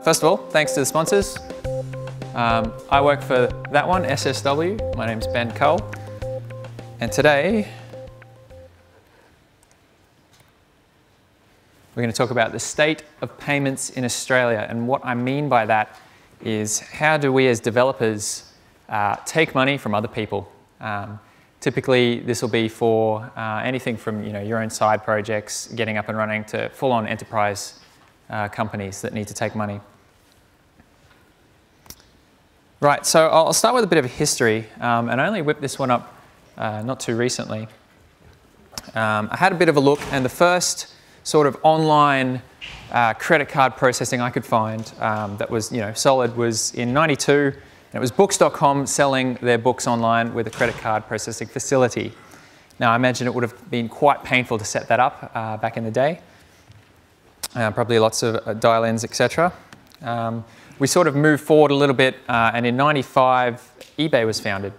First of all, thanks to the sponsors. I work for that one, SSW. My name's Ben Cull. And today, we're going to talk about the state of payments in Australia. And what I mean by that is, how do we as developers take money from other people? Typically, this will be for anything from your own side projects, getting up and running, to full-on enterprise companies that need to take money. Right, so I'll start with a bit of a history, and I only whipped this one up not too recently. I had a bit of a look, and the first sort of online credit card processing I could find that was solid was in '92, and it was books.com selling their books online with a credit card processing facility. Now, I imagine it would have been quite painful to set that up back in the day. Probably lots of dial-ins, etc. We sort of moved forward a little bit, and in '95, eBay was founded.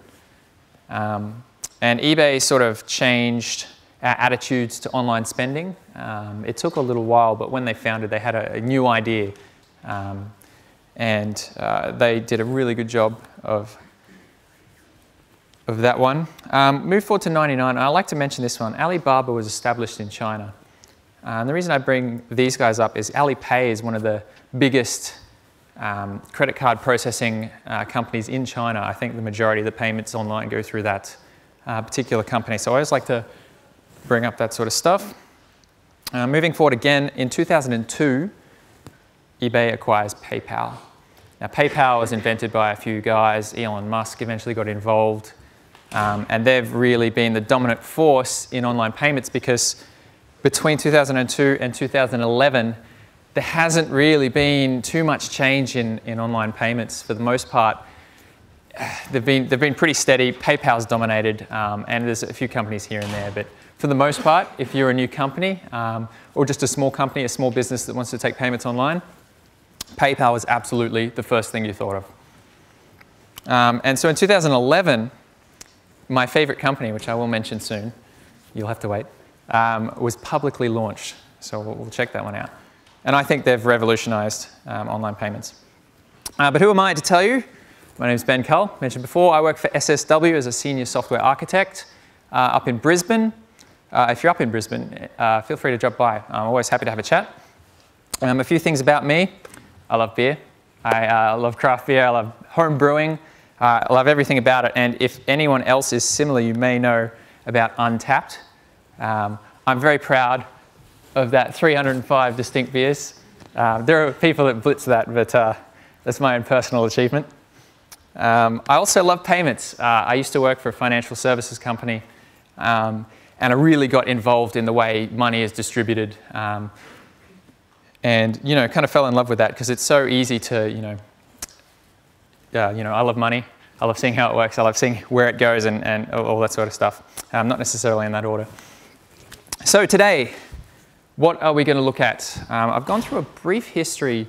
And eBay sort of changed our attitudes to online spending. It took a little while, but when they founded, they had a new idea. And they did a really good job of that one. Move forward to '99, and I'd like to mention this one. Alibaba was established in China. And the reason I bring these guys up is Alipay is one of the biggest credit card processing companies in China. I think the majority of the payments online go through that particular company. So I always like to bring up that sort of stuff. Moving forward again, in 2002, eBay acquires PayPal. Now, PayPal was invented by a few guys. Elon Musk eventually got involved. And they've really been the dominant force in online payments, because between 2002 and 2011, there hasn't really been too much change in online payments. For the most part, they've been pretty steady. PayPal's dominated, and there's a few companies here and there. But for the most part, if you're a new company or just a small company, a small business that wants to take payments online, PayPal was absolutely the first thing you thought of. And so in 2011, my favorite company, which I will mention soon, you'll have to wait, was publicly launched. So we'll check that one out. And I think they've revolutionized online payments. But who am I to tell you? My name is Ben Cull. Mentioned before, I work for SSW as a senior software architect up in Brisbane. If you're up in Brisbane, feel free to drop by. I'm always happy to have a chat. A few things about me. I love beer. I love craft beer. I love home brewing. I love everything about it. And if anyone else is similar, you may know about Untapped. I'm very proud of that 305 distinct beers. There are people that blitz that, but that's my own personal achievement. I also love payments. I used to work for a financial services company, and I really got involved in the way money is distributed. And kind of fell in love with that, because it's so easy to, I love money. I love seeing how it works. I love seeing where it goes and all that sort of stuff. Not necessarily in that order. So today, what are we going to look at? I've gone through a brief history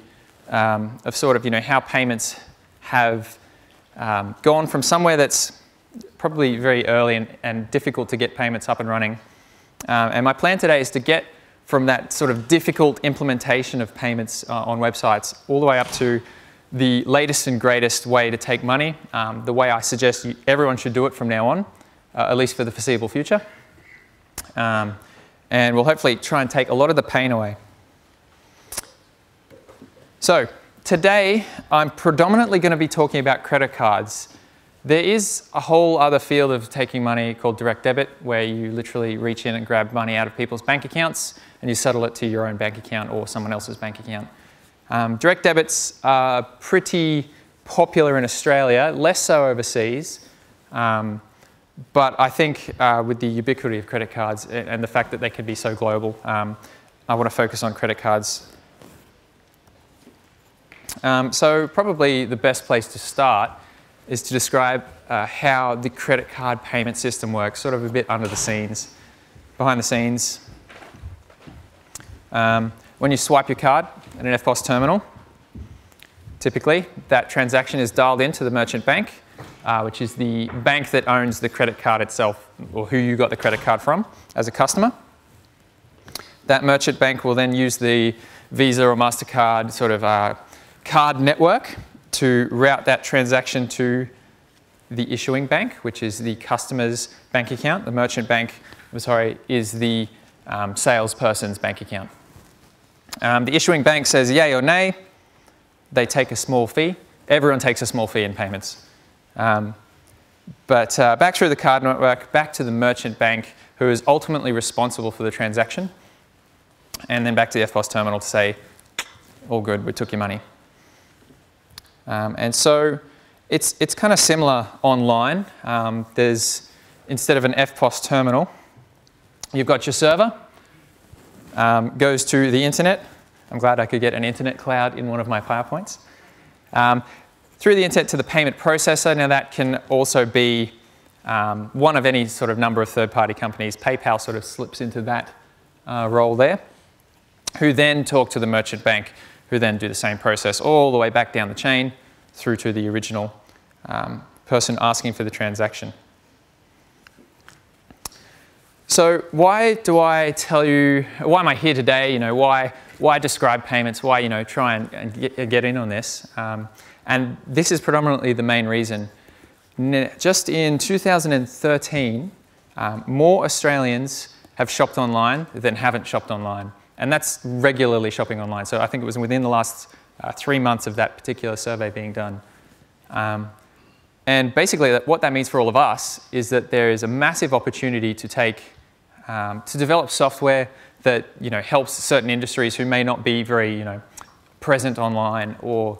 of sort of, how payments have gone from somewhere that's probably very early and difficult to get payments up and running. And my plan today is to get from that sort of difficult implementation of payments on websites all the way up to the latest and greatest way to take money, the way I suggest everyone should do it from now on, at least for the foreseeable future. And we'll hopefully try and take a lot of the pain away. So today, I'm predominantly going to be talking about credit cards. There is a whole other field of taking money called direct debit, where you literally reach in and grab money out of people's bank accounts and you settle it to your own bank account or someone else's bank account. Direct debits are pretty popular in Australia, less so overseas. But I think with the ubiquity of credit cards and the fact that they can be so global, I want to focus on credit cards. So probably the best place to start is to describe how the credit card payment system works, sort of a bit under the scenes, behind the scenes. When you swipe your card at an EFTPOS terminal, typically that transaction is dialed into the merchant bank, which is the bank that owns the credit card itself, or who you got the credit card from as a customer. That merchant bank will then use the Visa or MasterCard sort of card network to route that transaction to the issuing bank, which is the customer's bank account. The merchant bank, I'm sorry, is the salesperson's bank account. The issuing bank says yay or nay. They take a small fee. Everyone takes a small fee in payments. But back through the card network, back to the merchant bank, who is ultimately responsible for the transaction, and then back to the EFTPOS terminal to say, all good, we took your money. And so it's kind of similar online. There's, instead of an EFTPOS terminal, you've got your server, goes to the internet. I'm glad I could get an internet cloud in one of my PowerPoints. Through the internet to the payment processor. Now that can also be one of any sort of number of third-party companies. PayPal sort of slips into that role there, who then talk to the merchant bank, who then do the same process all the way back down the chain through to the original person asking for the transaction. So why do I tell you, why am I here today? You know, why describe payments? Why, you know, try and get in on this? And this is predominantly the main reason. Just in 2013, more Australians have shopped online than haven't shopped online. And that's regularly shopping online. So I think it was within the last 3 months of that particular survey being done. And basically what that means for all of us is that there is a massive opportunity to to develop software that, you know, helps certain industries who may not be very, you know, present online, or,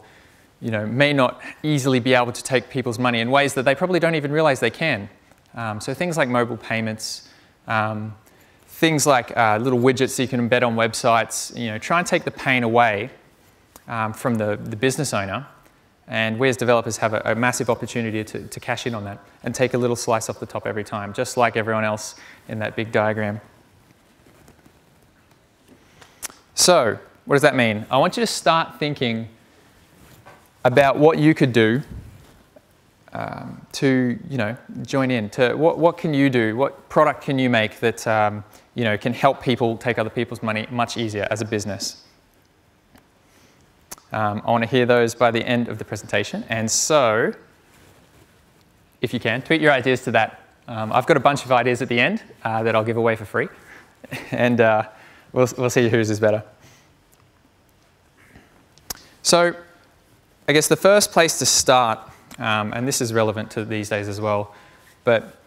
you know, may not easily be able to take people's money in ways that they probably don't even realize they can. So things like mobile payments, things like little widgets that you can embed on websites, you know, try and take the pain away from the business owner. And we as developers have a massive opportunity to cash in on that and take a little slice off the top every time, just like everyone else in that big diagram. So what does that mean? I want you to start thinking about what you could do to, you know, join in. To what can you do? What product can you make that you know, can help people take other people's money much easier as a business? I want to hear those by the end of the presentation. And so, if you can, tweet your ideas to that. I've got a bunch of ideas at the end that I'll give away for free. And we'll see whose is better. So, I guess the first place to start, and this is relevant to these days as well, but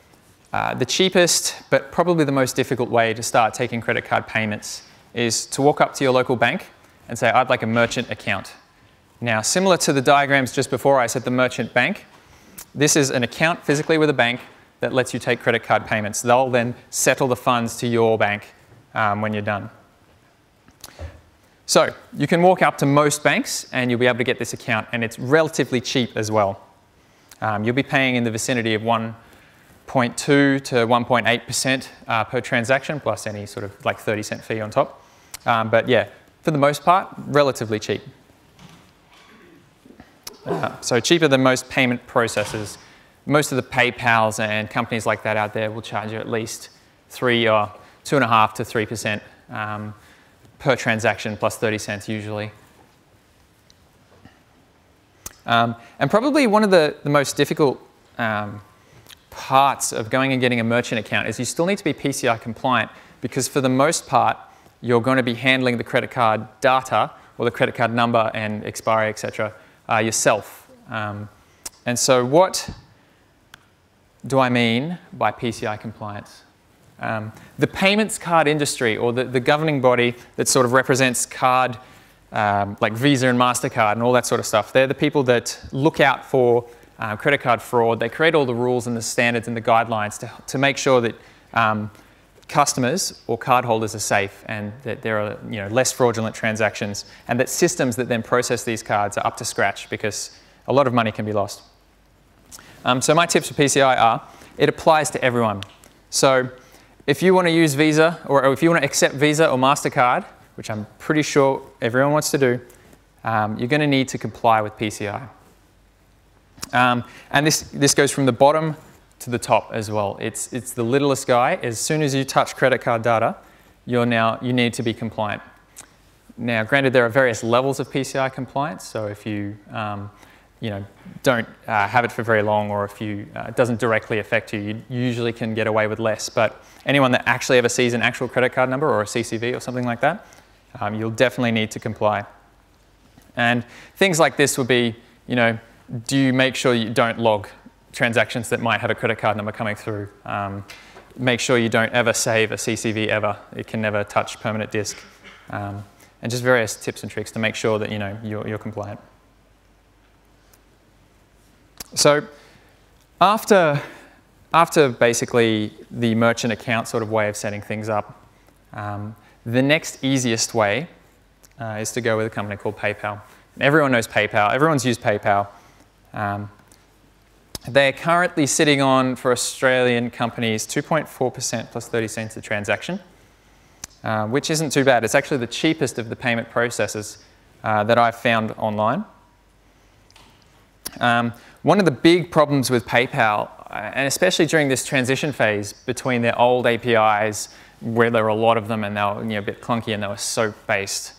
the cheapest, but probably the most difficult way to start taking credit card payments is to walk up to your local bank and say, I'd like a merchant account. Now, similar to the diagrams just before I said the merchant bank, this is an account physically with a bank that lets you take credit card payments. They'll then settle the funds to your bank when you're done. So you can walk up to most banks and you'll be able to get this account, and it's relatively cheap as well. You'll be paying in the vicinity of 1.2 to 1.8% per transaction, plus any sort of like 30-cent fee on top. But yeah, for the most part, relatively cheap. So cheaper than most payment processors. Most of the PayPals and companies like that out there will charge you at least 3 or 2.5 to 3% per transaction, plus 30 cents usually. And probably one of the most difficult parts of going and getting a merchant account is you still need to be PCI compliant, because for the most part, you're going to be handling the credit card data, or the credit card number and expiry, etc., yourself. And so what do I mean by PCI compliance? The payments card industry, or the governing body that sort of represents card, like Visa and MasterCard and all that sort of stuff, they're the people that look out for credit card fraud. They create all the rules and the standards and the guidelines to make sure that customers or cardholders are safe, and that there are, you know, less fraudulent transactions, and that systems that then process these cards are up to scratch, because a lot of money can be lost. So my tips for PCI are, it applies to everyone. So if you want to use Visa, or if you want to accept Visa or MasterCard, which I'm pretty sure everyone wants to do, you're going to need to comply with PCI. And this goes from the bottom to the top as well. It's the littlest guy. As soon as you touch credit card data, you need to be compliant. Now, granted, there are various levels of PCI compliance, so if you don't have it for very long, or if it doesn't directly affect you, you usually can get away with less. But anyone that actually ever sees an actual credit card number or a CCV or something like that, you'll definitely need to comply. And things like this would be, do you make sure you don't log transactions that might have a credit card number coming through? Make sure you don't ever save a CCV ever. It can never touch permanent disk. And just various tips and tricks to make sure that you're compliant. So after basically the merchant account sort of way of setting things up, the next easiest way is to go with a company called PayPal. Everyone knows PayPal. Everyone's used PayPal. They're currently sitting on, for Australian companies, 2.4% plus 30 cents a transaction, which isn't too bad. It's actually the cheapest of the payment processors that I've found online. One of the big problems with PayPal, and especially during this transition phase between their old APIs, where there were a lot of them and they were a bit clunky and they were SOAP-based,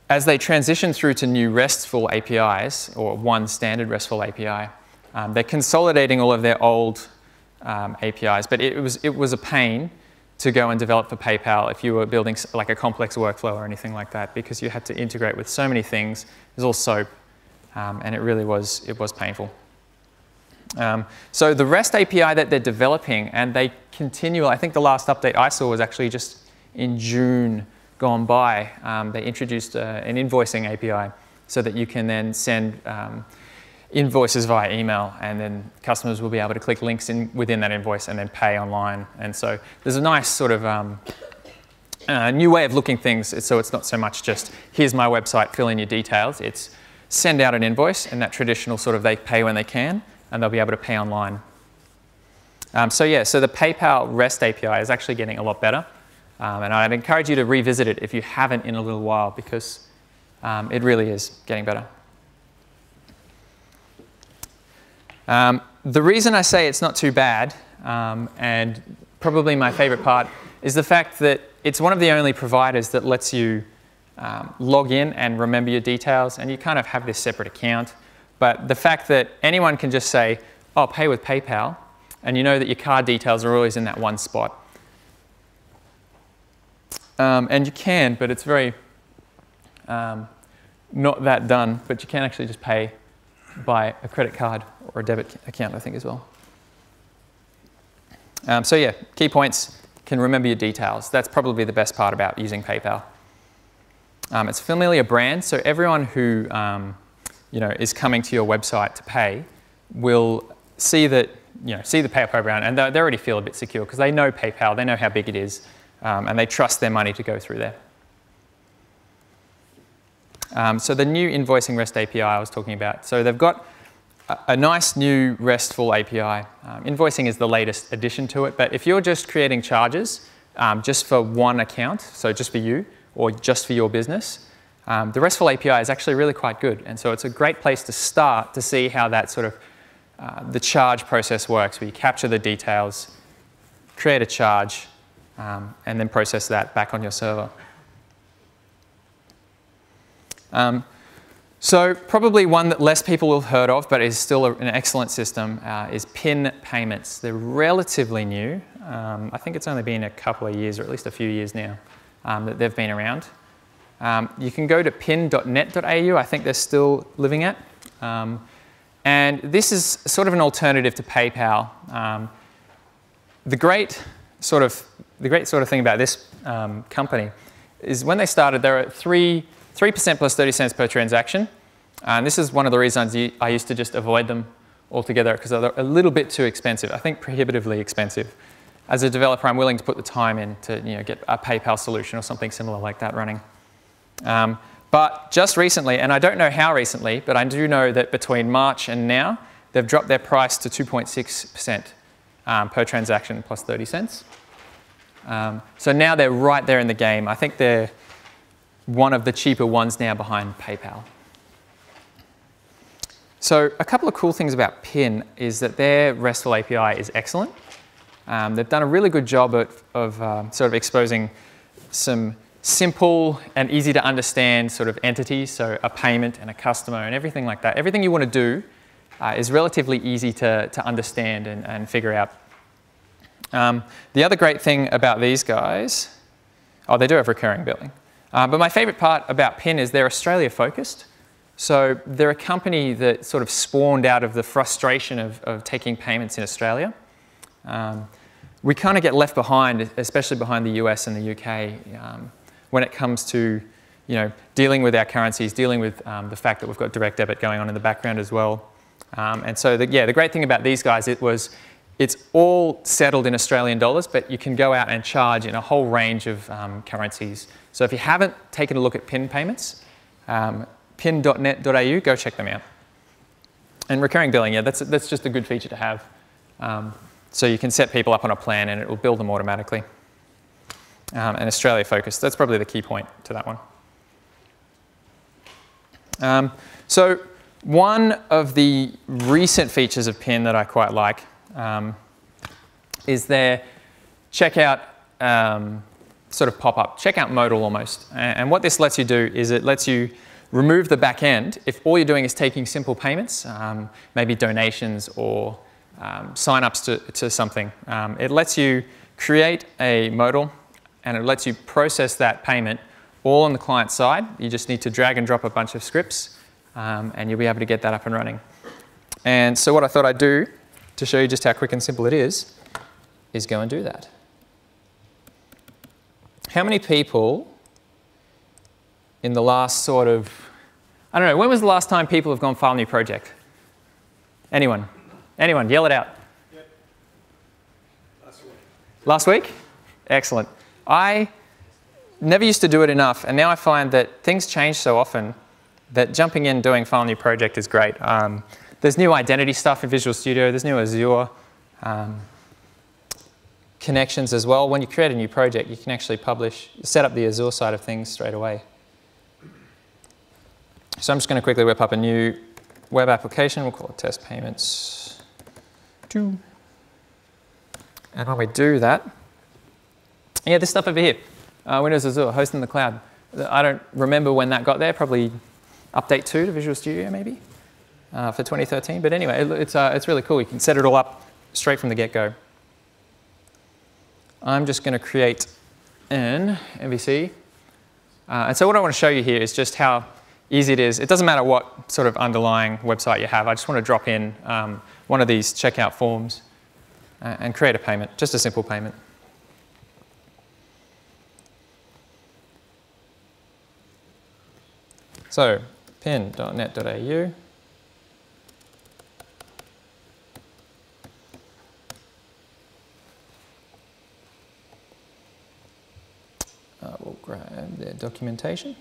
as they transition through to new RESTful APIs, or one standard RESTful API, they're consolidating all of their old APIs. But it was a pain to go and develop for PayPal if you were building like a complex workflow or anything like that, because you had to integrate with so many things. It was all SOAP. And it really was painful. So the REST API that they're developing, and they continue, I think the last update I saw was actually just in June gone by. They introduced an invoicing API so that you can then send invoices via email, and then customers will be able to click links within that invoice and then pay online. And so there's a nice sort of new way of looking things. So it's not so much just, here's my website, fill in your details. It's send out an invoice, and that traditional sort of they pay when they can, and they'll be able to pay online. So the PayPal REST API is actually getting a lot better, and I'd encourage you to revisit it if you haven't in a little while, because it really is getting better. The reason I say it's not too bad, and probably my favorite part, is the fact that it's one of the only providers that lets you log in and remember your details, and you kind of have this separate account. But the fact that anyone can just say, oh, pay with PayPal, and you know that your card details are always in that one spot. And you can, but it's very not that done, but you can actually just pay by a credit card or a debit account, I think, as well. Key points, can remember your details. That's probably the best part about using PayPal. It's a familiar brand, so everyone who is coming to your website to pay will see that see the PayPal brand, and they already feel a bit secure because they know PayPal, they know how big it is, and they trust their money to go through there. So the new invoicing REST API I was talking about. So they've got a nice new RESTful API. Invoicing is the latest addition to it, but if you're just creating charges just for one account, so just for you, or just for your business, the RESTful API is actually really quite good. And so it's a great place to start to see how that sort of the charge process works, where you capture the details, create a charge, and then process that back on your server. So probably one that less people have heard of, but is still an excellent system, is PIN payments. They're relatively new. I think it's only been a couple of years, or at least a few years now, that they've been around. You can go to pin.net.au, I think they're still living at. And this is sort of an alternative to PayPal. The great sort of thing about this company is when they started, they were at 3% plus 30 cents per transaction. And this is one of the reasons I used to just avoid them altogether, because they're a little bit too expensive, I think prohibitively expensive. As a developer, I'm willing to put the time in to get a PayPal solution or something similar like that running. But just recently, and I don't know how recently, but I do know that between March and now, they've dropped their price to 2.6% per transaction plus 30 cents. So now they're right there in the game. I think they're one of the cheaper ones now behind PayPal. So a couple of cool things about PIN is that their RESTful API is excellent. They've done a really good job of sort of exposing some simple and easy to understand sort of entities, so a payment and a customer and everything like that. Everything you want to do is relatively easy to understand and figure out. The other great thing about these guys, oh, they do have recurring billing. But my favorite part about PIN is they're Australia focused. So they're a company that sort of spawned out of the frustration of taking payments in Australia. We kind of get left behind, especially behind the US and the UK, when it comes to dealing with our currencies, dealing with the fact that we've got direct debit going on in the background as well. And so the great thing about these guys, it's all settled in Australian dollars, but you can go out and charge in a whole range of currencies. So if you haven't taken a look at PIN payments, pin.net.au, go check them out. And recurring billing, yeah, that's just a good feature to have. So you can set people up on a plan and it will bill them automatically. And Australia focused, that's probably the key point to that one. So one of the recent features of PIN that I quite like is their checkout sort of pop-up, checkout modal almost. And what this lets you do is it lets you remove the back end if all you're doing is taking simple payments, maybe donations or sign-ups to something. It lets you create a modal and it lets you process that payment all on the client side. You just need to drag and drop a bunch of scripts and you'll be able to get that up and running. And so what I thought I'd do to show you just how quick and simple it is go and do that. How many people in the last sort of, I don't know, when was the last time people have gone file new project? Anyone? Anyone? Yell it out. Yep. Last week. Last week? Excellent. I never used to do it enough, and now I find that things change so often that jumping in doing file new project is great. There's new identity stuff in Visual Studio. There's new Azure connections as well. When you create a new project, you can actually set up the Azure side of things straight away. So I'm just going to quickly whip up a new web application. We'll call it Test Payments 2. And when we do that, yeah, this stuff over here, Windows Azure, hosted in the cloud. I don't remember when that got there, probably update 2 to Visual Studio maybe for 2013. But anyway, it's really cool. You can set it all up straight from the get-go. I'm just going to create an MVC. And so what I want to show you here is just how easy it is. It doesn't matter what sort of underlying website you have. I just want to drop in one of these checkout forms and create a payment, just a simple payment. So pin.net.au. We'll grab the documentation,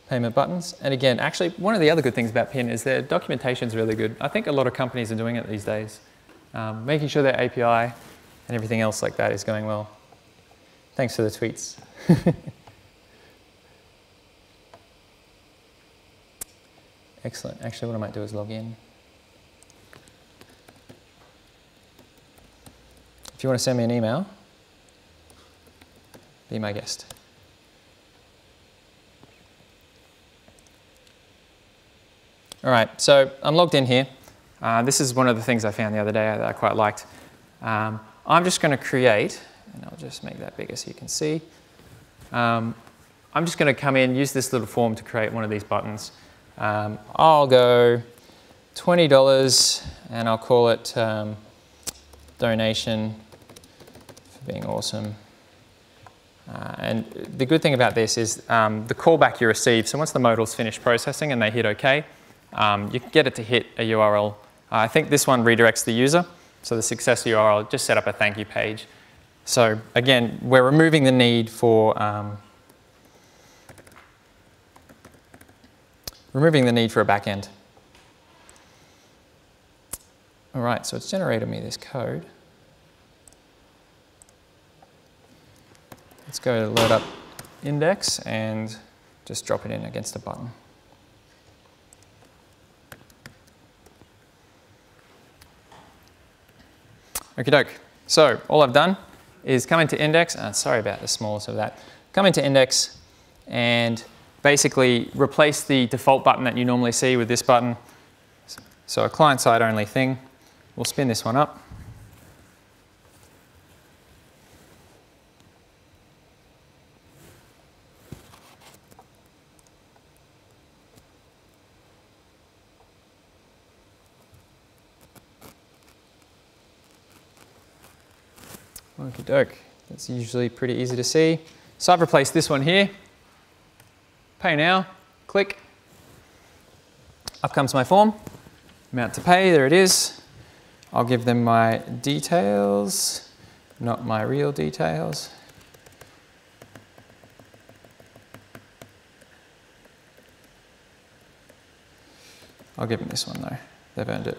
payment buttons. And again, actually, one of the other good things about PIN is their documentation is really good. I think a lot of companies are doing it these days, making sure their API and everything else like that is going well. Thanks for the tweets. Excellent. Actually, what I might do is log in. If you want to send me an email, be my guest. All right, so I'm logged in here. This is one of the things I found the other day that I quite liked. I'm just going to create, and I'll just make that bigger so you can see. I'm just going to come in, use this little form to create one of these buttons. I'll go $20 and I'll call it donation for being awesome. And the good thing about this is the callback you receive, so once the modal's finished processing and they hit OK, you can get it to hit a URL. I think this one redirects the user, so the success URL just set up a thank you page. So again, we're removing the need for a backend. All right, so it's generated me this code. Let's go to load up index and just drop it in against a button. Okie doke. So all I've done is come into index. Sorry about the smallness of that. come into index and basically replace the default button that you normally see with this button. So a client-side only thing. We'll spin this one up. Okie doke. That's usually pretty easy to see. So I've replaced this one here. Pay now, click. Up comes my form. Amount to pay, there it is. I'll give them my details, not my real details. I'll give them this one though, they've earned it.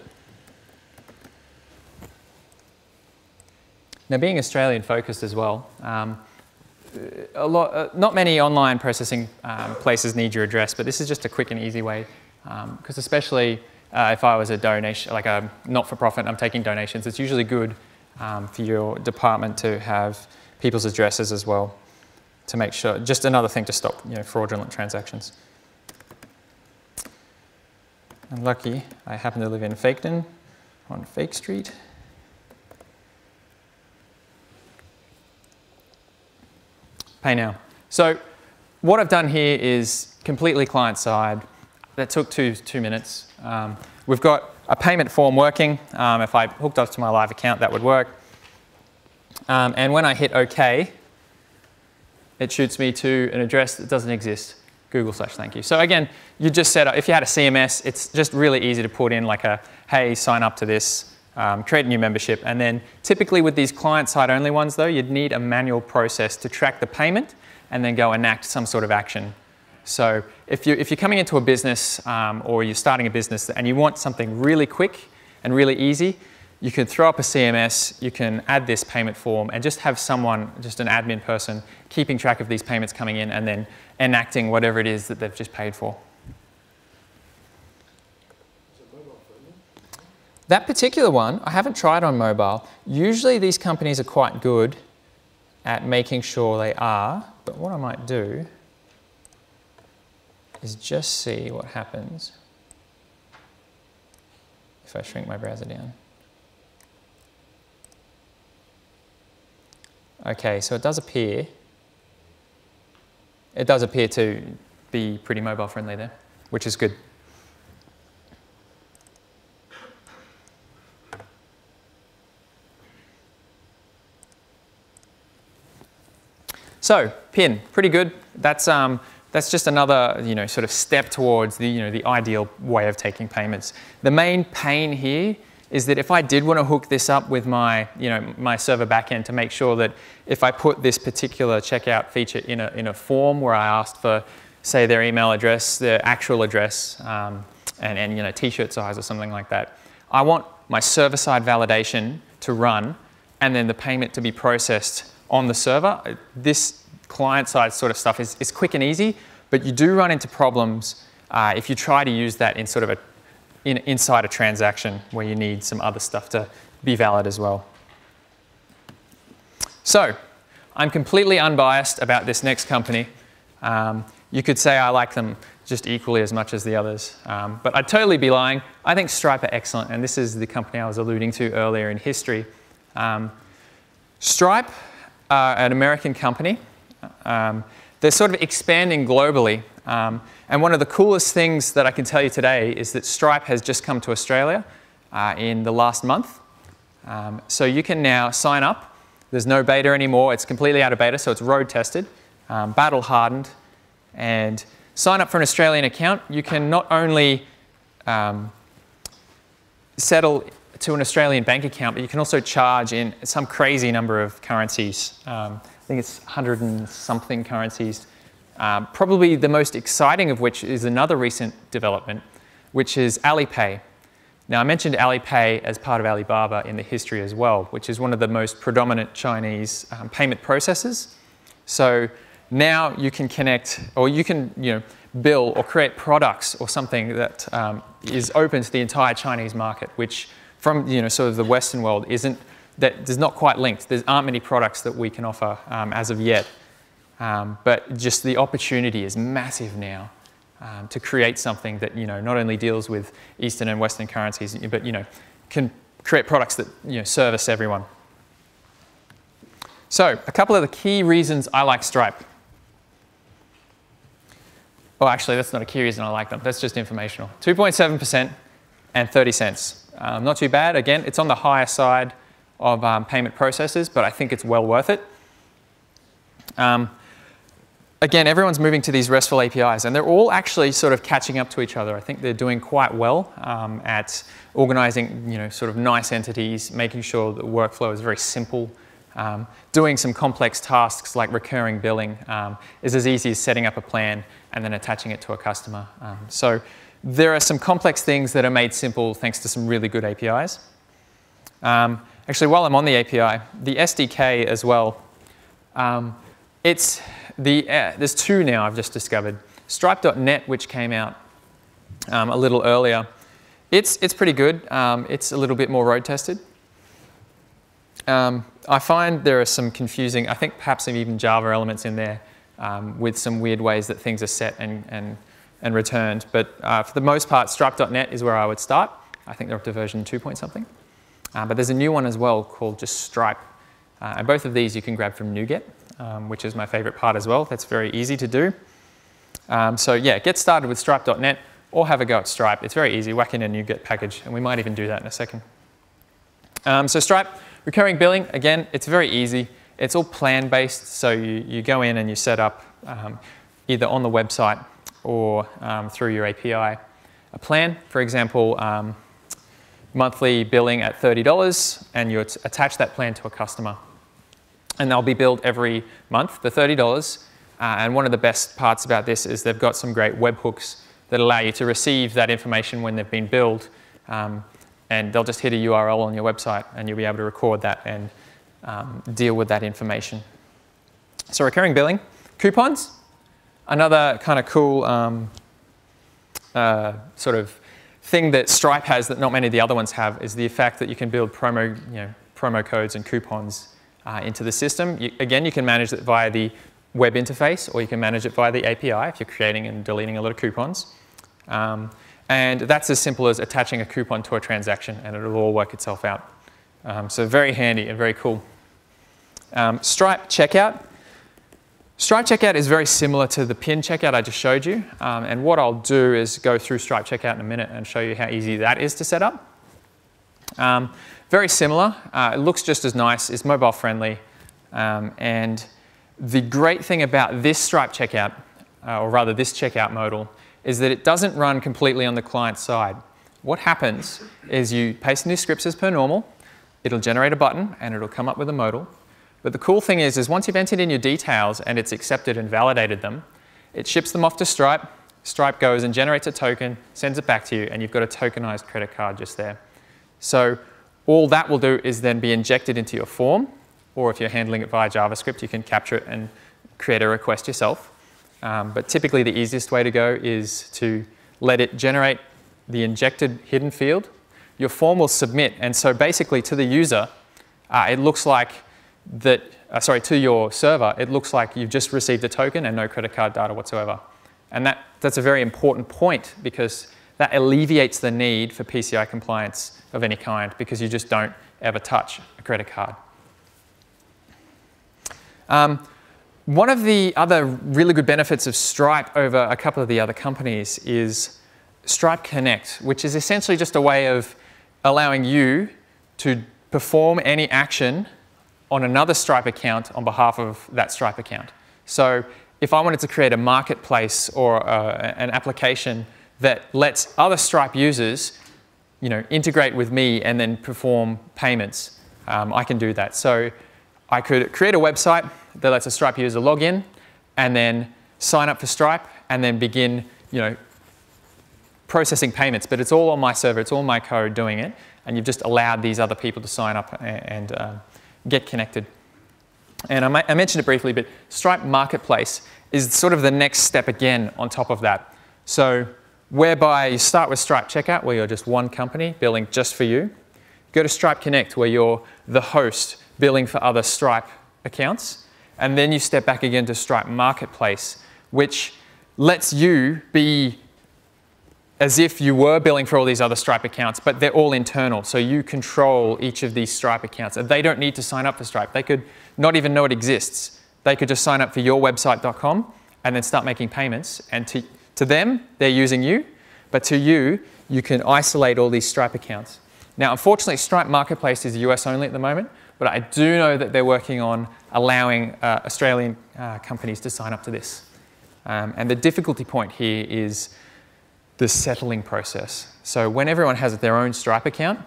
Now, being Australian focused as well, not many online processing places need your address, but this is just a quick and easy way, because especially if I was a donation, like a not-for-profit, I'm taking donations, it's usually good for your department to have people's addresses as well to make sure, just another thing to stop fraudulent transactions. I'm lucky I happen to live in Faketon on Fake Street. Pay now. So what I've done here is completely client-side. That took two minutes. We've got a payment form working. If I hooked up to my live account, that would work. And when I hit OK, it shoots me to an address that doesn't exist, Google/thank you. So again, you just set up, if you had a CMS, it's just really easy to put in like a, hey, sign up to this, create a new membership. And then typically with these client-side only ones though, you'd need a manual process to track the payment and then go enact some sort of action. So if you're coming into a business or you're starting a business and you want something really quick and really easy, you can throw up a CMS, you can add this payment form and just have someone, just an admin person, keeping track of these payments coming in and then enacting whatever it is that they've just paid for. That particular one, I haven't tried on mobile. Usually these companies are quite good at making sure they are, but what I might do is just see what happens if I shrink my browser down. Okay, so it does appear to be pretty mobile friendly there, which is good. So PIN, pretty good. That's just another sort of step towards the ideal way of taking payments. The main pain here is that if I did want to hook this up with my my server backend to make sure that if I put this particular checkout feature in a form where I asked for, say, their email address, their actual address, and t-shirt size or something like that, I want my server-side validation to run and then the payment to be processed on the server. This client-side sort of stuff is quick and easy, but you do run into problems if you try to use that in sort of inside a transaction where you need some other stuff to be valid as well. So I'm completely unbiased about this next company. You could say I like them just equally as much as the others, but I'd totally be lying. I think Stripe are excellent, and this is the company I was alluding to earlier in history. Stripe are an American company. They're sort of expanding globally. And one of the coolest things that I can tell you today is that Stripe has just come to Australia in the last month. So you can now sign up. There's no beta anymore. It's completely out of beta, so it's road tested, battle hardened. And sign up for an Australian account. You can not only settle to an Australian bank account, but you can also charge in some crazy number of currencies. I think it's 100 and something currencies. Probably the most exciting of which is another recent development, which is Alipay. Now, I mentioned Alipay as part of Alibaba in the history as well, which is one of the most predominant Chinese payment processors. So now you can connect, or you can bill or create products or something that is open to the entire Chinese market, which from sort of the Western world is not quite linked. There aren't many products that we can offer as of yet. But just the opportunity is massive now to create something that not only deals with Eastern and Western currencies, but can create products that service everyone. So a couple of the key reasons I like Stripe. Well, actually, that's not a key reason I like them. That's just informational. 2.7% and 30 cents. Not too bad. Again, it's on the higher side of payment processors, but I think it's well worth it. Again, everyone's moving to these RESTful APIs, and they're all actually sort of catching up to each other. I think they're doing quite well at organizing, sort of nice entities, making sure the workflow is very simple. Doing some complex tasks like recurring billing is as easy as setting up a plan and then attaching it to a customer. So there are some complex things that are made simple thanks to some really good APIs. Actually, while I'm on the API, the SDK as well, there's two now I've just discovered. Stripe.net, which came out a little earlier, it's pretty good. It's a little bit more road tested. I find there are some confusing, I think perhaps some even Java elements in there with some weird ways that things are set and returned. But for the most part, Stripe.net is where I would start. I think they're up to version 2 point something. But there's a new one as well called just Stripe. And both of these you can grab from NuGet, which is my favorite part as well. That's very easy to do. So yeah, get started with Stripe.net or have a go at Stripe. It's very easy. Whack in a NuGet package, and we might even do that in a second. So Stripe, recurring billing, again, it's very easy. It's all plan-based, so you go in and you set up either on the website or through your API a plan. For example, monthly billing at $30, and you attach that plan to a customer. And they'll be billed every month for $30. And one of the best parts about this is they've got some great webhooks that allow you to receive that information when they've been billed. And they'll just hit a URL on your website, and you'll be able to record that and deal with that information. So recurring billing. Coupons, another kind of cool sort of thing that Stripe has that not many of the other ones have is the fact that you can build promo codes and coupons into the system. Again, you can manage it via the web interface, or you can manage it via the API if you're creating and deleting a lot of coupons. And that's as simple as attaching a coupon to a transaction, and it'll all work itself out. So very handy and very cool. Stripe checkout. Stripe checkout is very similar to the PIN checkout I just showed you. And what I'll do is go through Stripe checkout in a minute and show you how easy that is to set up. Very similar. It looks just as nice. It's mobile friendly. And the great thing about this Stripe checkout, or rather this checkout modal, is that it doesn't run completely on the client side. What happens is you paste in your scripts as per normal. It'll generate a button, and it'll come up with a modal. But the cool thing is once you've entered in your details and it's accepted and validated them, it ships them off to Stripe. Stripe goes and generates a token, sends it back to you, and you've got a tokenized credit card just there. So all that will do is then be injected into your form, or if you're handling it via JavaScript, you can capture it and create a request yourself. But typically the easiest way to go is to let it generate the injected hidden field. Your form will submit, and so basically to the user, it looks like that, to your server, it looks like you've just received a token and no credit card data whatsoever. And that's a very important point, because that alleviates the need for PCI compliance of any kind, because you just don't ever touch a credit card. One of the other really good benefits of Stripe over a couple of the other companies is Stripe Connect, which is essentially just a way of allowing you to perform any action on another Stripe account on behalf of that Stripe account. So if I wanted to create a marketplace or an application that lets other Stripe users integrate with me and then perform payments, I can do that. So I could create a website that lets a Stripe user log in and then sign up for Stripe and then begin processing payments. But it's all on my server, it's all my code doing it, and you've just allowed these other people to sign up and get connected. And I mentioned it briefly, but Stripe Marketplace is sort of the next step again on top of that. So whereby you start with Stripe Checkout, where you're just one company billing just for you. Go to Stripe Connect, where you're the host billing for other Stripe accounts. And then you step back again to Stripe Marketplace, which lets you be as if you were billing for all these other Stripe accounts, but they're all internal. So you control each of these Stripe accounts. And they don't need to sign up for Stripe. They could not even know it exists. They could just sign up for yourwebsite.com and then start making payments. And to them, they're using you. But to you, you can isolate all these Stripe accounts. Now, unfortunately, Stripe Marketplace is US only at the moment, but I do know that they're working on allowing Australian companies to sign up to this. And the difficulty point here is the settling process. So when everyone has their own Stripe account,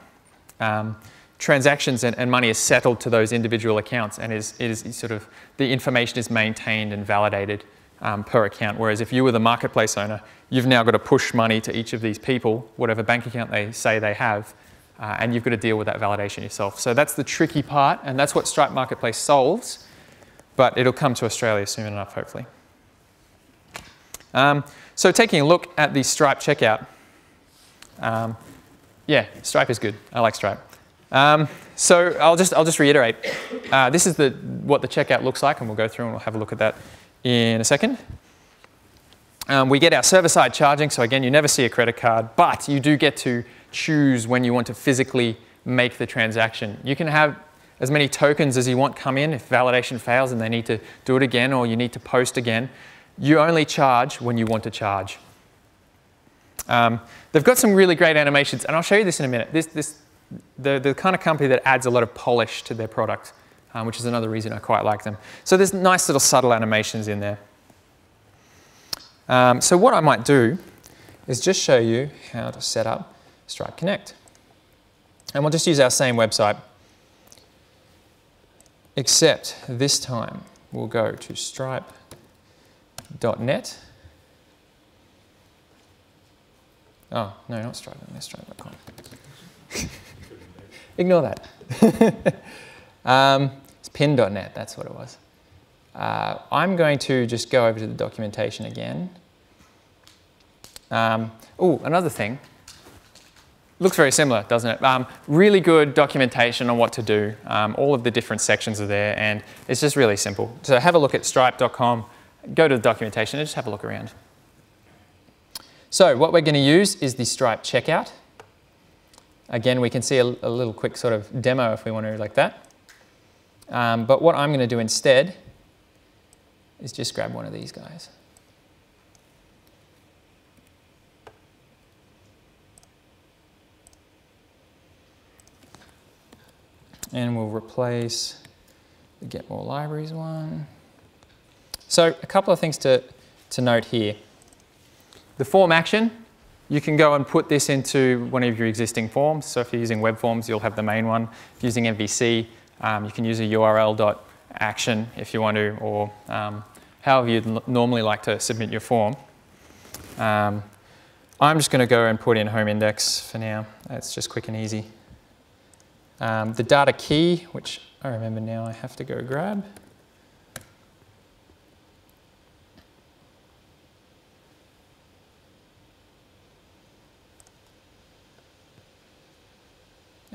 transactions and money is settled to those individual accounts, and it is sort of the information is maintained and validated per account. Whereas if you were the marketplace owner, you've now got to push money to each of these people, whatever bank account they say they have, and you've got to deal with that validation yourself. So that's the tricky part, and that's what Stripe Marketplace solves, but it'll come to Australia soon enough, hopefully. So taking a look at the Stripe checkout, yeah, Stripe is good. I like Stripe. So I'll just reiterate. This is what the checkout looks like, and we'll go through and we'll have a look at that in a second. We get our server-side charging, so again, you never see a credit card, but you do get to choose when you want to physically make the transaction. You can have as many tokens as you want come in. If validation fails and they need to do it again, or you need to post again, you only charge when you want to charge. They've got some really great animations, and I'll show you this in a minute. The kind of company that adds a lot of polish to their product, which is another reason I quite like them. So there's nice little subtle animations in there. So what I might do is just show you how to set up Stripe Connect. And we'll just use our same website, except this time we'll go to stripe.net. Oh, no, not Stripe.net, stripe.com. Ignore that. It's pin.net, that's what it was. I'm going to just go over to the documentation again. Oh, another thing. Looks very similar, doesn't it? Really good documentation on what to do. All of the different sections are there, and it's just really simple. So have a look at stripe.com, go to the documentation, and just have a look around. So what we're going to use is the Stripe checkout. Again, we can see a little quick sort of demo if we want to do like that. But what I'm going to do instead is just grab one of these guys. And we'll replace the Get More Libraries one. So a couple of things to note here. The form action, you can go and put this into one of your existing forms. So if you're using web forms, you'll have the main one. If you're using MVC, you can use a URL.action if you want to, or however you'd normally like to submit your form. I'm just going to go and put in home index for now. That's just quick and easy. The data key, which I remember now I have to go grab.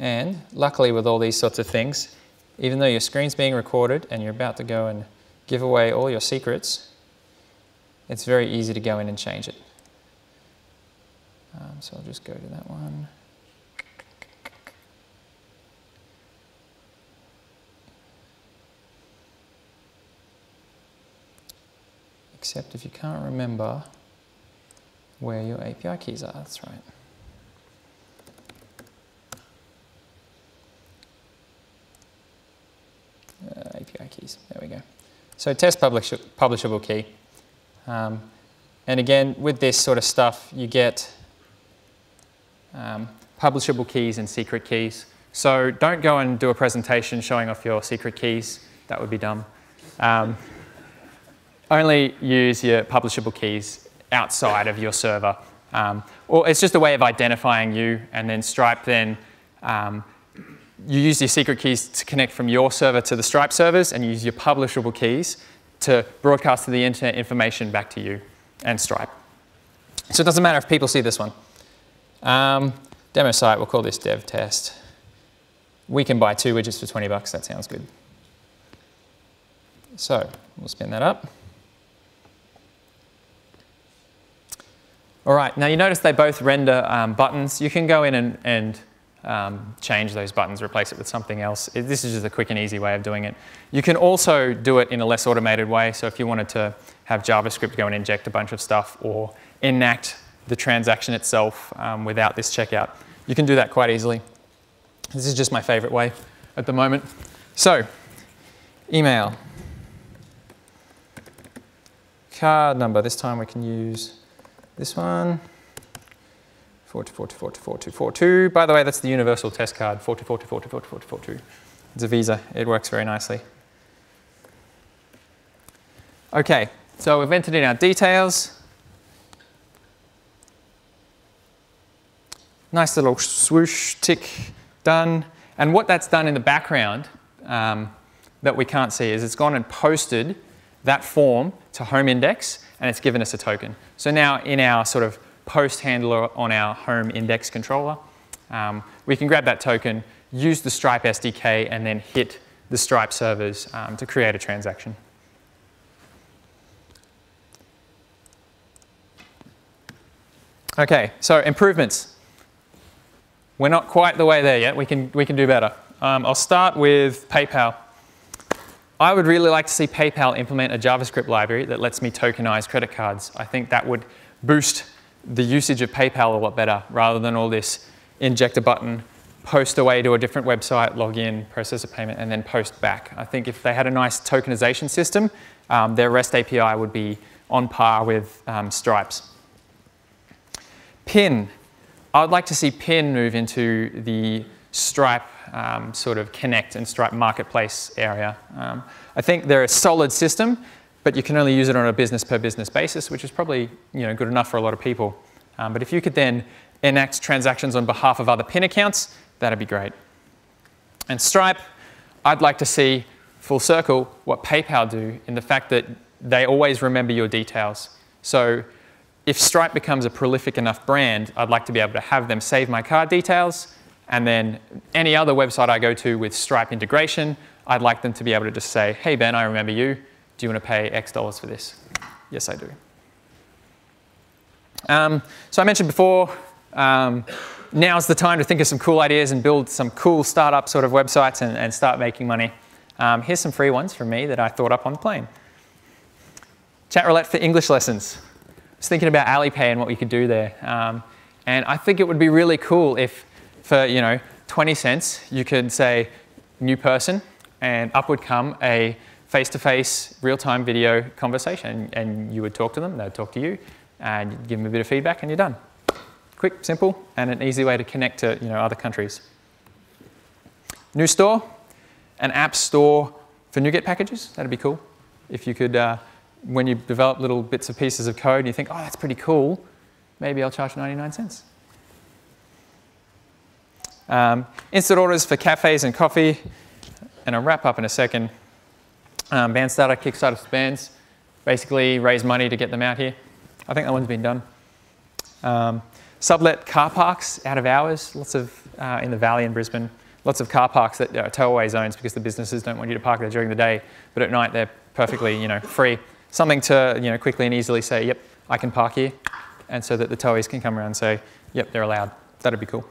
And luckily with all these sorts of things, even though your screen's being recorded and you're about to go and give away all your secrets, it's very easy to go in and change it. So I'll just go to that one. Except if you can't remember where your API keys are, that's right. API keys, there we go. So test publishable key. And again, with this sort of stuff, you get publishable keys and secret keys. So don't go and do a presentation showing off your secret keys. That would be dumb. Only use your publishable keys outside of your server. Or it's just a way of identifying you, and then Stripe then you use your secret keys to connect from your server to the Stripe servers, and you use your publishable keys to broadcast to the internet information back to you and Stripe. So it doesn't matter if people see this one. Demo site, we'll call this dev test. We can buy 2 widgets for 20 bucks, that sounds good. So we'll spin that up. All right, now you notice they both render buttons. You can go in and change those buttons, replace it with something else. This is just a quick and easy way of doing it. You can also do it in a less automated way. So if you wanted to have JavaScript go and inject a bunch of stuff or enact the transaction itself without this checkout, you can do that quite easily. This is just my favorite way at the moment. So, email. Card number. This time we can use this one. 4242424242. By the way, that's the universal test card, 4242424242. It's a Visa. It works very nicely. Okay, so we've entered in our details. Nice little swoosh, tick, done. And what that's done in the background that we can't see is it's gone and posted that form to home index, and it's given us a token. So now in our sort of post handler on our home index controller, we can grab that token, use the Stripe SDK, and then hit the Stripe servers to create a transaction. Okay, so improvements. We're not quite the way there yet. We can do better. I'll start with PayPal. I would really like to see PayPal implement a JavaScript library that lets me tokenize credit cards. I think that would boost the usage of PayPal a lot better, rather than all this inject a button, post away to a different website, log in, process a payment, and then post back. I think if they had a nice tokenization system, their REST API would be on par with Stripe's. PIN. I'd like to see PIN move into the Stripe sort of Connect and Stripe Marketplace area. I think they're a solid system, but you can only use it on a business per business basis, which is probably good enough for a lot of people. But if you could then enact transactions on behalf of other PIN accounts, that'd be great. And Stripe, I'd like to see full circle what PayPal do in the fact that they always remember your details. So if Stripe becomes a prolific enough brand, I'd like to be able to have them save my card details, and then any other website I go to with Stripe integration, I'd like them to be able to just say, hey Ben, I remember you. Do you want to pay X dollars for this? Yes, I do. So I mentioned before, now's the time to think of some cool ideas and build some cool startup sort of websites and start making money. Here's some free ones from me that I thought up on the plane. Chat roulette for English lessons. I was thinking about Alipay and what we could do there. And I think it would be really cool if for 20 cents you could say new person, and up would come a face-to-face real-time video conversation, and you would talk to them, they'd talk to you, and you'd give them a bit of feedback, and you're done. Quick, simple, and an easy way to connect to other countries. New store, an app store for NuGet packages. That'd be cool. If you could, when you develop little bits of pieces of code, and you think, oh, that's pretty cool, maybe I'll charge 99 cents. Instant orders for cafes and coffee, and I'll wrap up in a second. Band starter, Kickstarter for bands, basically raise money to get them out here. I think that one's been done. Sublet car parks out of hours, lots of in the Valley in Brisbane, lots of car parks that are tow-away zones because the businesses don't want you to park there during the day, but at night they're perfectly free. Something to quickly and easily say, yep, I can park here, and so that the towies can come around and say, yep, they're allowed. That'd be cool.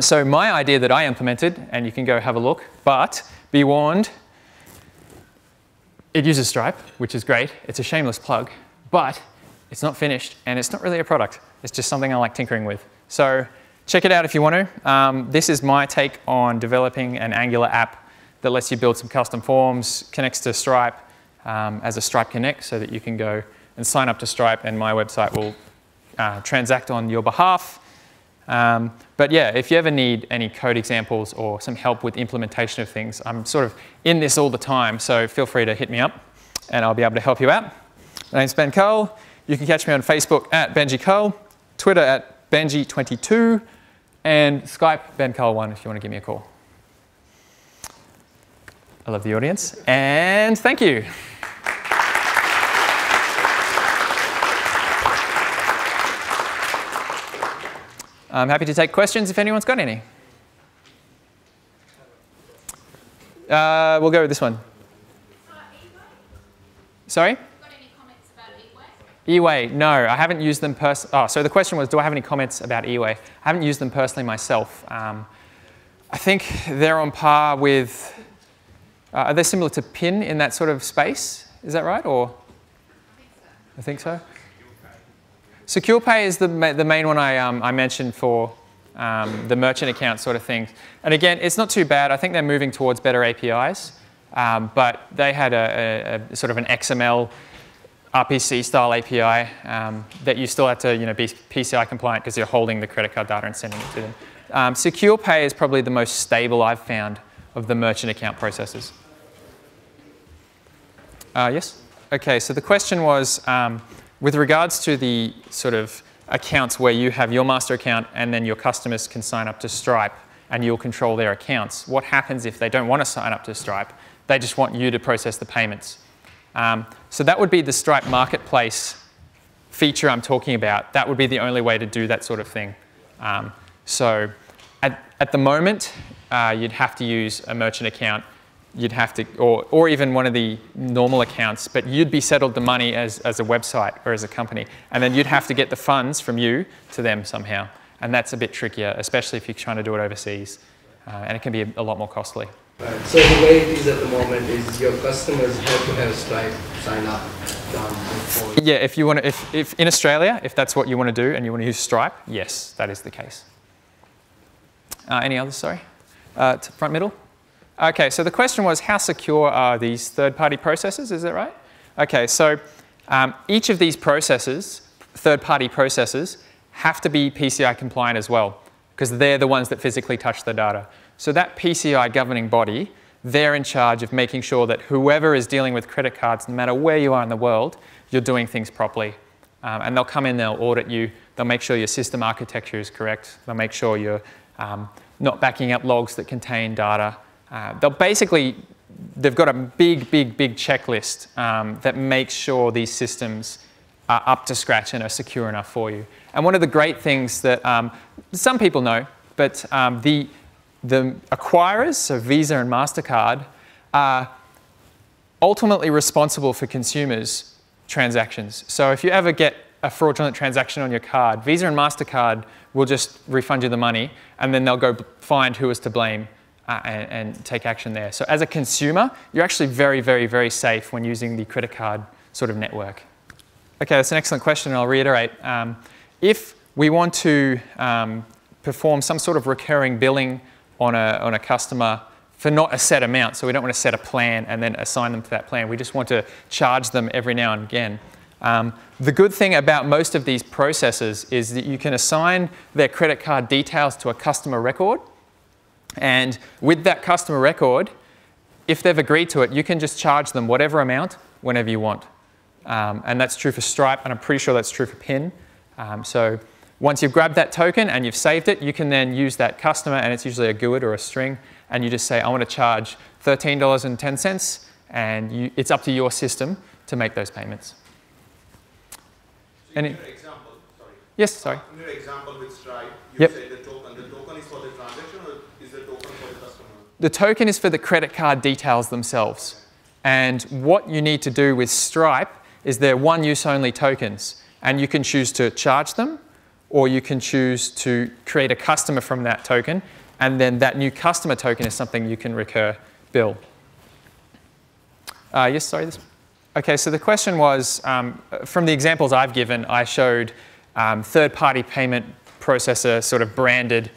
So my idea that I implemented, and you can go have a look, but be warned, it uses Stripe, which is great. It's a shameless plug, but it's not finished, and it's not really a product. It's just something I like tinkering with. So check it out if you want to. This is my take on developing an Angular app that lets you build some custom forms, connects to Stripe as a Stripe Connect, so that you can go and sign up to Stripe, and my website will transact on your behalf. But yeah, if you ever need any code examples or some help with implementation of things, I'm sort of in this all the time, so feel free to hit me up and I'll be able to help you out. My name's Ben Cull. You can catch me on Facebook at Benji Cull, Twitter at Benji22, and Skype BenCull1 if you want to give me a call. I love the audience, and thank you. I'm happy to take questions if anyone's got any. We'll go with this one. Sorry? Got any comments about eWay? No, I haven't used them personally. Oh, so the question was, do I have any comments about eWay? I haven't used them personally myself. I think they're on par with, are they similar to PIN in that sort of space? Is that right? Or? I think so. Secure Pay is the main one I mentioned for the merchant account sort of thing. And again, it's not too bad. I think they're moving towards better APIs. But they had a sort of an XML RPC style API that you still had to be PCI compliant because you're holding the credit card data and sending it to them. Secure Pay is probably the most stable I've found of the merchant account processors. Yes? Okay, so the question was, with regards to the sort of accounts where you have your master account and then your customers can sign up to Stripe and you'll control their accounts, what happens if they don't want to sign up to Stripe? They just want you to process the payments. So that would be the Stripe Marketplace feature I'm talking about. That would be the only way to do that sort of thing. So at the moment, you'd have to use a merchant account. You'd have to, or even one of the normal accounts, but you'd be settled the money as a website or as a company. And then you'd have to get the funds from you to them somehow. And that's a bit trickier, especially if you're trying to do it overseas. And it can be a lot more costly. Right. So the way it is at the moment is your customers have to have Stripe sign up before. Yeah, if you want to, if in Australia, if that's what you want to do and you want to use Stripe, yes, that is the case. Any others? Sorry, front middle. Okay, so the question was, how secure are these third-party processors? Is that right? Okay, so each of these processors, third-party processors, have to be PCI compliant as well, because they're the ones that physically touch the data. So that PCI governing body, they're in charge of making sure that whoever is dealing with credit cards, no matter where you are in the world, you're doing things properly. And they'll come in, they'll audit you, they'll make sure your system architecture is correct, they'll make sure you're not backing up logs that contain data. They've got a big checklist that makes sure these systems are up to scratch and are secure enough for you. And one of the great things that some people know, but the acquirers, so Visa and MasterCard, are ultimately responsible for consumers' transactions. So if you ever get a fraudulent transaction on your card, Visa and MasterCard will just refund you the money, and then they'll go find who is to blame and take action there. So as a consumer, you're actually very safe when using the credit card sort of network. Okay, that's an excellent question, and I'll reiterate. If we want to perform some sort of recurring billing on a customer for not a set amount, so we don't want to set a plan and then assign them to that plan. We just want to charge them every now and again. The good thing about most of these processors is that you can assign their credit card details to a customer record, and with that customer record, if they've agreed to it, you can just charge them whatever amount whenever you want. And that's true for Stripe, and I'm pretty sure that's true for PIN. So once you've grabbed that token and you've saved it, you can then use that customer, and it's usually a GUID or a string, and you just say, I want to charge $13.10, and it's up to your system to make those payments. So in your example, sorry. Yes, sorry. In your example with Stripe, you Yep. said the token is for the transaction, or is the token for the customer? The token is for the credit card details themselves. And what you need to do with Stripe is they're one-use only tokens, and you can choose to charge them, or you can choose to create a customer from that token, and then that new customer token is something you can recur bill. Yes, sorry. Okay, so the question was, from the examples I've given, I showed third-party payment processor sort of branded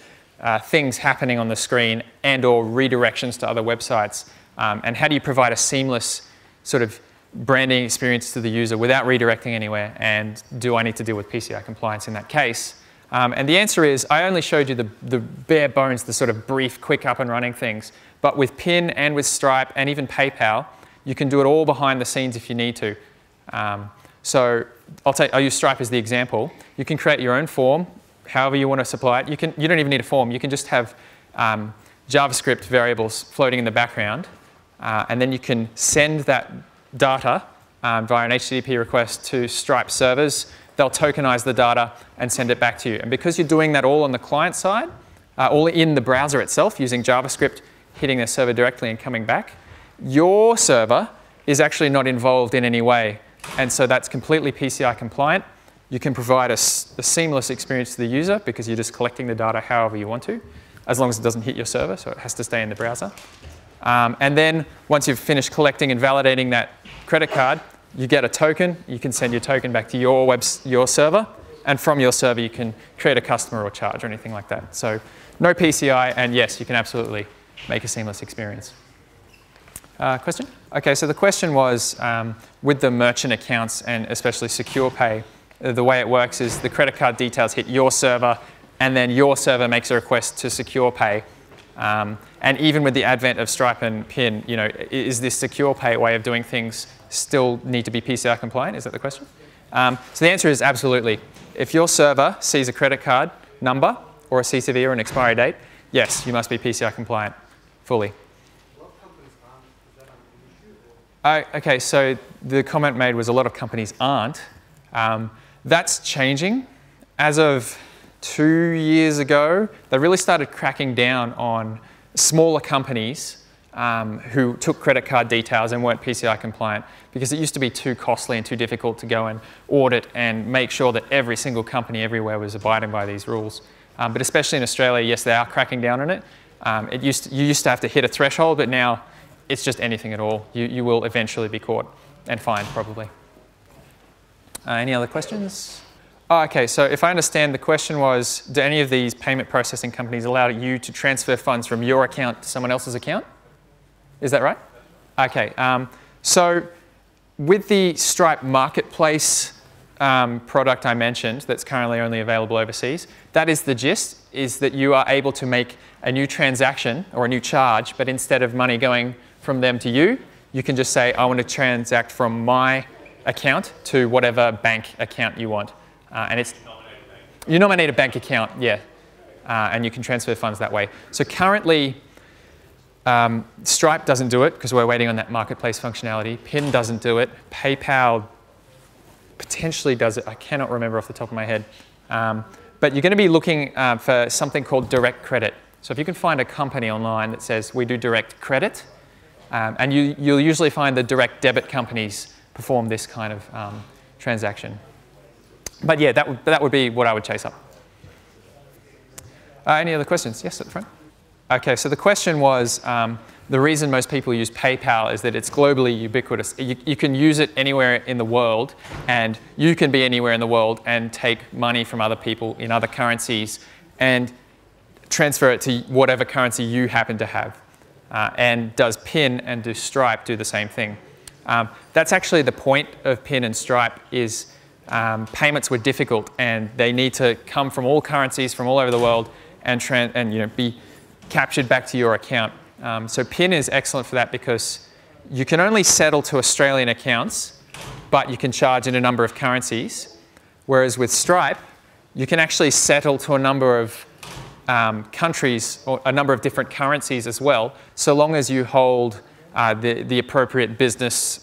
things happening on the screen and or redirections to other websites. And how do you provide a seamless sort of branding experience to the user without redirecting anywhere? And do I need to deal with PCI compliance in that case? And the answer is, I only showed you the bare bones, the sort of brief, quick up and running things. But with PIN and with Stripe and even PayPal, you can do it all behind the scenes if you need to. So I'll use Stripe as the example. You can create your own form, however you want to supply it. You don't even need a form. You can just have JavaScript variables floating in the background. And then you can send that data via an HTTP request to Stripe servers. They'll tokenize the data and send it back to you. And because you're doing that all on the client side, all in the browser itself using JavaScript, hitting their server directly and coming back. Your server is actually not involved in any way, and so that's completely PCI compliant. You can provide a seamless experience to the user because you're just collecting the data however you want to, as long as it doesn't hit your server, so it has to stay in the browser. And then once you've finished collecting and validating that credit card, you get a token. You can send your token back to your server, and from your server you can create a customer or charge or anything like that. So no PCI, and yes, you can absolutely make a seamless experience. Question? Okay, so the question was with the merchant accounts and especially secure pay, the way it works is the credit card details hit your server, and then your server makes a request to secure pay. And even with the advent of Stripe and PIN, you know, is this secure pay way of doing things still need to be PCI compliant? Is that the question? So the answer is absolutely. If your server sees a credit card number or a CCV or an expiry date, yes, you must be PCI compliant fully. Okay, so the comment made was a lot of companies aren't. That's changing. As of 2 years ago, they really started cracking down on smaller companies who took credit card details and weren't PCI compliant, because it used to be too costly and too difficult to go and audit and make sure that every single company everywhere was abiding by these rules. But especially in Australia, yes, they are cracking down on it. You used to have to hit a threshold, but now it's just anything at all. You will eventually be caught and fined, probably. Any other questions? Oh, okay, so if I understand, the question was, do any of these payment processing companies allow you to transfer funds from your account to someone else's account? Is that right? Okay, so with the Stripe Marketplace product I mentioned that's currently only available overseas, that is the gist, is that you are able to make a new transaction or a new charge, but instead of money going from them to you, you can just say, I want to transact from my account to whatever bank account you want. And it's you nominate a bank account, yeah, and you can transfer funds that way. So currently, Stripe doesn't do it because we're waiting on that marketplace functionality. PIN doesn't do it. PayPal potentially does it. I cannot remember off the top of my head. But you're going to be looking for something called direct credit. So if you can find a company online that says we do direct credit, and you'll usually find the direct debit companies perform this kind of transaction. But yeah, that would be what I would chase up. Any other questions? Yes, at the front. Okay, so the question was, the reason most people use PayPal is that it's globally ubiquitous. You can use it anywhere in the world, and you can be anywhere in the world and take money from other people in other currencies and transfer it to whatever currency you happen to have. And does PIN and does Stripe do the same thing? That's actually the point of PIN and Stripe is payments were difficult, and they need to come from all currencies from all over the world and be captured back to your account. So PIN is excellent for that because you can only settle to Australian accounts, but you can charge in a number of currencies. Whereas with Stripe, you can actually settle to a number of countries or a number of different currencies as well, so long as you hold the appropriate business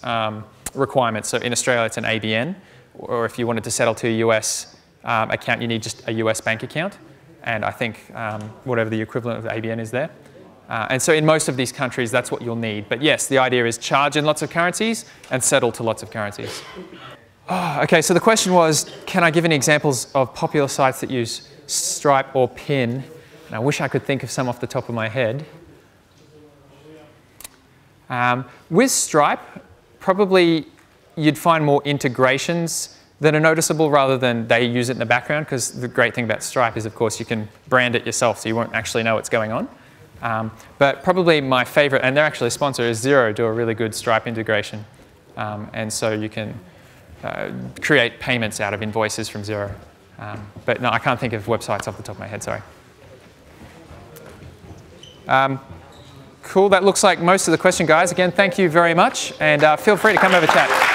requirements. So in Australia, it's an ABN, or if you wanted to settle to a US account, you need just a US bank account. And I think whatever the equivalent of the ABN is there. And so in most of these countries, that's what you'll need. But yes, the idea is charge in lots of currencies and settle to lots of currencies. Oh, okay, so the question was, can I give any examples of popular sites that use Stripe or PIN? And I wish I could think of some off the top of my head. With Stripe, probably you'd find more integrations that are noticeable rather than they use it in the background, because the great thing about Stripe is, of course, you can brand it yourself, so you won't actually know what's going on. But probably my favorite, and they're actually a sponsor, is Xero, do a really good Stripe integration. And so you can create payments out of invoices from Xero. But no, I can't think of websites off the top of my head, sorry. Cool, that looks like most of the question, guys. Again, thank you very much, and feel free to come over and chat.